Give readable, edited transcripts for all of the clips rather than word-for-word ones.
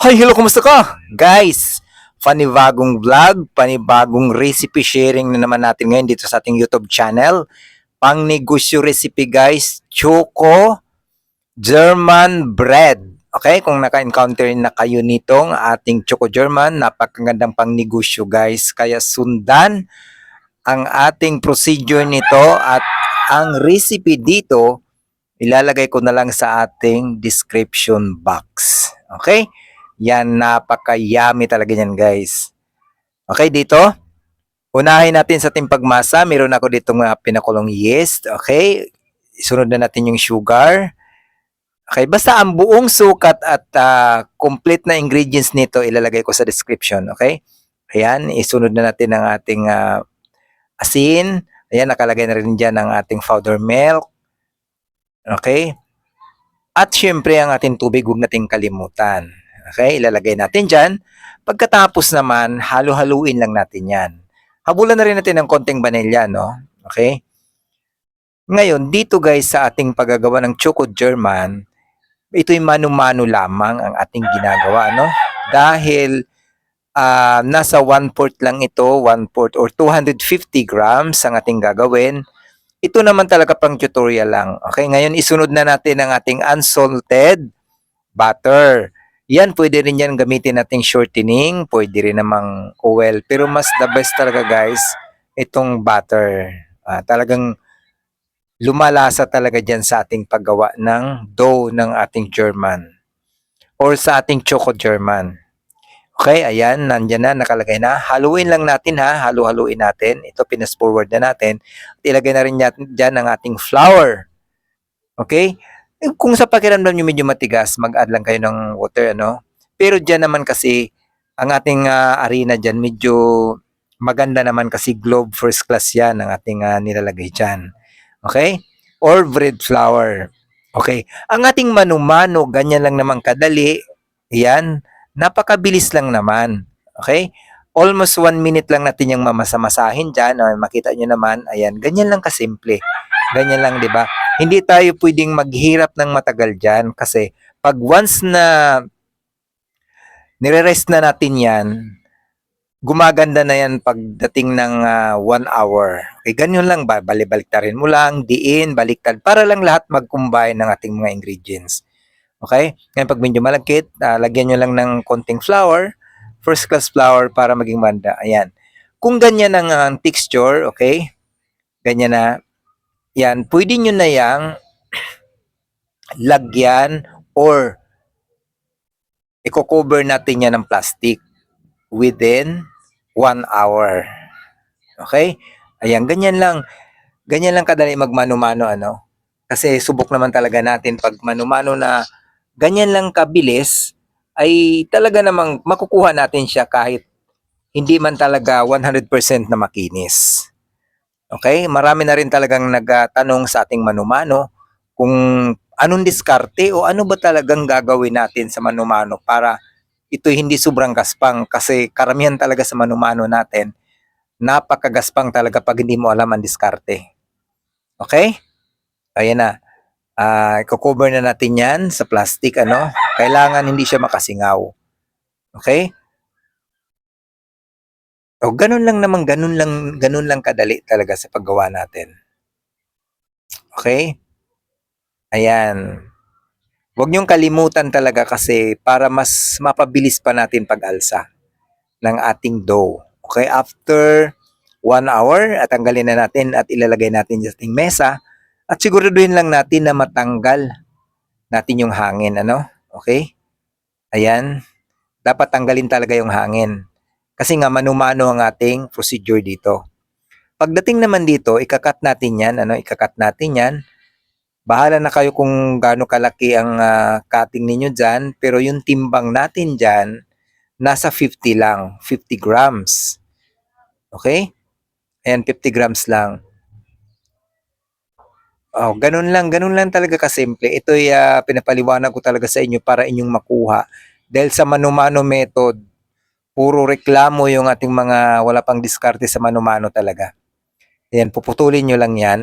Hi, hello, kumusta ka? Guys, panibagong vlog, panibagong recipe sharing na naman natin ngayon dito sa ating YouTube channel. Pang negosyo recipe guys, Choco German bread. Okay, kung naka-encounter na kayo nitong ating Choco German, napakagandang pang negosyo guys. Kaya sundan ang ating procedure nito at ang recipe dito, ilalagay ko na lang sa ating description box. Okay? Yan, napaka-yummy talaga yan guys. Okay, dito, unahin natin sa ating pagmasa. Meron ako dito nga pinakulong yeast. Okay, isunod na natin yung sugar. Okay, basta ang buong sukat at complete na ingredients nito ilalagay ko sa description. Okay, ayan, isunod na natin ang ating asin. Ayan, nakalagay na rin dyan ang ating powder milk. Okay, at syempre ang ating tubig, huwag nating kalimutan. Okay, ilalagay natin dyan. Pagkatapos naman, halo-haluin lang natin yan. Habulan na rin natin ng konting vanilla, no? Okay? Ngayon, dito guys sa ating paggagawa ng Choco German, ito'y mano-mano lamang ang ating ginagawa, no? Dahil nasa 1/4 lang ito, 1/4 or 250 grams ang ating gagawin. Ito naman talaga pang tutorial lang. Okay, ngayon isunod na natin ang ating unsalted butter. Yan, pwede rin yan gamitin nating shortening, pwede rin namang oil. Pero mas the best talaga guys, itong butter. Talagang lumalasa talaga dyan sa ating paggawa ng dough ng ating German or sa ating Choco German. Okay, ayan, nandyan na, nakalagay na. Haluin lang natin ha, halu-haluin natin. Ito, pinas forward na natin. At ilagay na rin natin dyan ang ating flour. Okay? Kung sa pakiramdam nyo medyo matigas, mag-add lang kayo ng water, ano? Pero dyan naman kasi, ang ating arena dyan, medyo maganda naman kasi globe first class yan ang ating nilalagay dyan. Okay? Or bread flour. Okay? Ang ating mano-mano, ganyan lang naman kadali. Yan, napakabilis lang naman. Okay? Almost 1 minute lang natin yung mamasa-masahin dyan. Makita nyo naman, ayan, ganyan lang kasimple. Ganyan lang, di ba? Hindi tayo pwedeng maghirap ng matagal dyan kasi pag once na nire-rest na natin yan, gumaganda na yan pagdating ng 1 hour. Okay, ganyan lang ba? Balibaliktarin mo lang, diin, baliktad, para lang lahat mag-combine ng ating mga ingredients. Okay? Ngayon pag medyo malagkit, lagyan nyo lang ng konting flour, first class flour para maging manda. Ayan. Kung ganyan ang texture, okay? Ganyan na. Yan, pwede nyo na yang lagyan or i-cover natin yan ng plastic within 1 hour. Okay? Ayan, ganyan lang. Ganyan lang kadali magmano-mano, ano? Kasi subok naman talaga natin pag mano-mano na ganyan lang kabilis, ay talaga namang makukuha natin siya kahit hindi man talaga 100% na makinis. Okay? Marami na rin talagang nagtanong sa ating mano-mano kung anong diskarte o ano ba talagang gagawin natin sa mano-mano para ito hindi sobrang gaspang kasi karamihan talaga sa mano-mano natin, napakagaspang talaga pag hindi mo alam ang diskarte. Okay? Ayan na. I-cover na natin yan sa plastic, ano? Kailangan hindi siya makasingaw. Okay? O ganun lang naman, ganun lang kadali talaga sa paggawa natin. Okay? Ayan. Huwag niyong kalimutan talaga kasi para mas mapabilis pa natin pag-alsa ng ating dough. Okay? After 1 hour, at tanggalin na natin at ilalagay natin sa ating mesa at siguraduhin lang natin na matanggal natin yung hangin, ano? Okay? Ayan. Dapat tanggalin talaga yung hangin. Kasi nga mano-mano ang ating procedure dito. Pagdating naman dito, ikakat natin yan, ano? Ikakat natin yan. Bahala na kayo kung gaano kalaki ang cutting ninyo dyan, pero yung timbang natin dyan, nasa 50 lang, 50 grams. Okay? Ayan, 50 grams lang. Oh, ganun lang talaga kasimple. Ito'y pinapaliwanag ko talaga sa inyo para inyong makuha. Dahil sa mano-mano method, puro reklamo yung ating mga wala pang diskarte sa mano-mano talaga. Ayan, puputulin nyo lang yan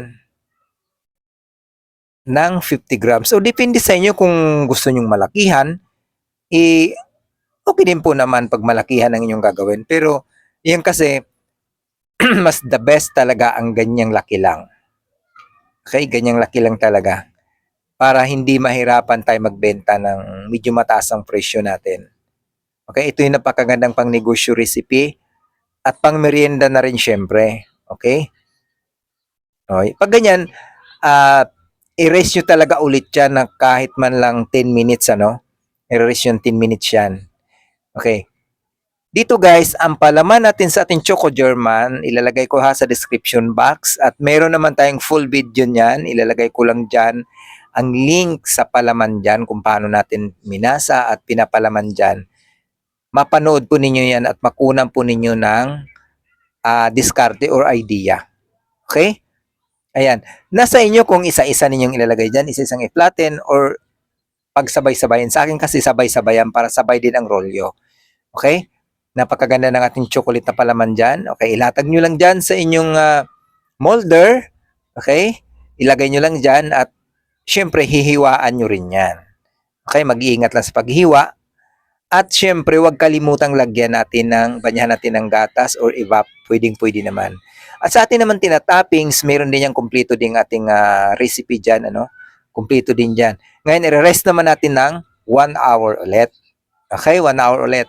ng 50 grams. So, depende sa inyo kung gusto nyong malakihan, Okay din po naman pag malakihan ang inyong gagawin. Pero yan kasi mas the best talaga ang ganyang laki lang. Okay, ganyang laki lang talaga para hindi mahirapan tayo magbenta ng medyo mataas ang presyo natin. Okay, ito yung napakagandang pangnegosyo recipe at pang merienda na rin syempre. Okay? Okay. Pag ganyan, i-raise nyo talaga ulit yan na kahit man lang 10 minutes, ano? I-raise yung 10 minutes yan. Okay. Dito guys, ang palaman natin sa ating Choco German, ilalagay ko ha sa description box at meron naman tayong full video niyan, ilalagay ko lang dyan ang link sa palaman dyan kung paano natin minasa at pinapalaman dyan. Mapanood po ninyo yan at makunan po ninyo ng diskarte or idea. Okay? Ayan. Nasa inyo kung isa-isa ninyong ilalagay dyan, isa-isang i-flatten or pagsabay-sabayin. Sa akin kasi sabay-sabayan para sabay din ang rolyo. Okay? Napakaganda ng ating chocolate na palaman dyan. Okay, ilatag nyo lang dyan sa inyong molder. Okay? Ilagay nyo lang dyan at syempre hihiwaan nyo rin yan. Okay, mag-iingat lang sa paghiwa. At syempre, huwag kalimutang lagyan natin banyahan natin ng gatas or evap. Pwedeng-pwede naman. At sa atin naman tinatoppings, meron din yung kumpleto din ating recipe dyan. Ano? Kumpleto din dyan. Ngayon, i-rest naman natin ng 1 hour ulit. Okay, 1 hour ulit.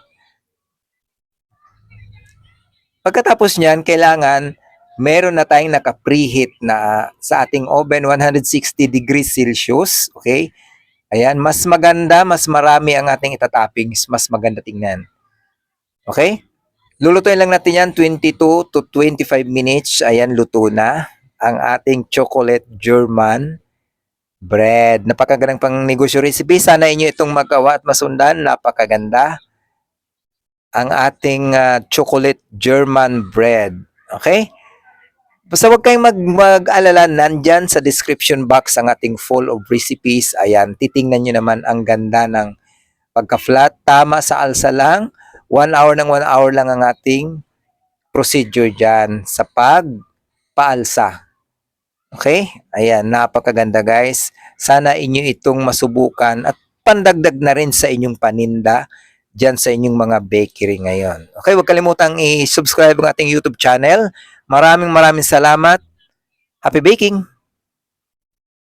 Pagkatapos niyan, kailangan meron na tayong naka-preheat na sa ating oven 160 degrees Celsius. Okay? Ayan, mas maganda, mas marami ang ating itatoppings, mas maganda tingnan. Okay? Lulutuin lang natin yan 22 to 25 minutes. Ayan, luto na ang ating chocolate German bread. Napakagandang pang negosyo recipe. Sana inyo itong magawa at masundan. Napakaganda ang ating chocolate German bread. Okay? Basta huwag kayong mag-alala, nandyan sa description box ang ating full of recipes. Ayan, titingnan nyo naman ang ganda ng pagka-flat. Tama sa alsa lang. 1 hour ng 1 hour lang ang ating procedure dyan sa pagpaalsa. Okay? Ayan, napakaganda guys. Sana inyo itong masubukan at pandagdag na rin sa inyong paninda dyan sa inyong mga bakery ngayon. Okay, huwag kalimutang i-subscribe ang ating YouTube channel. Maraming salamat. Happy baking!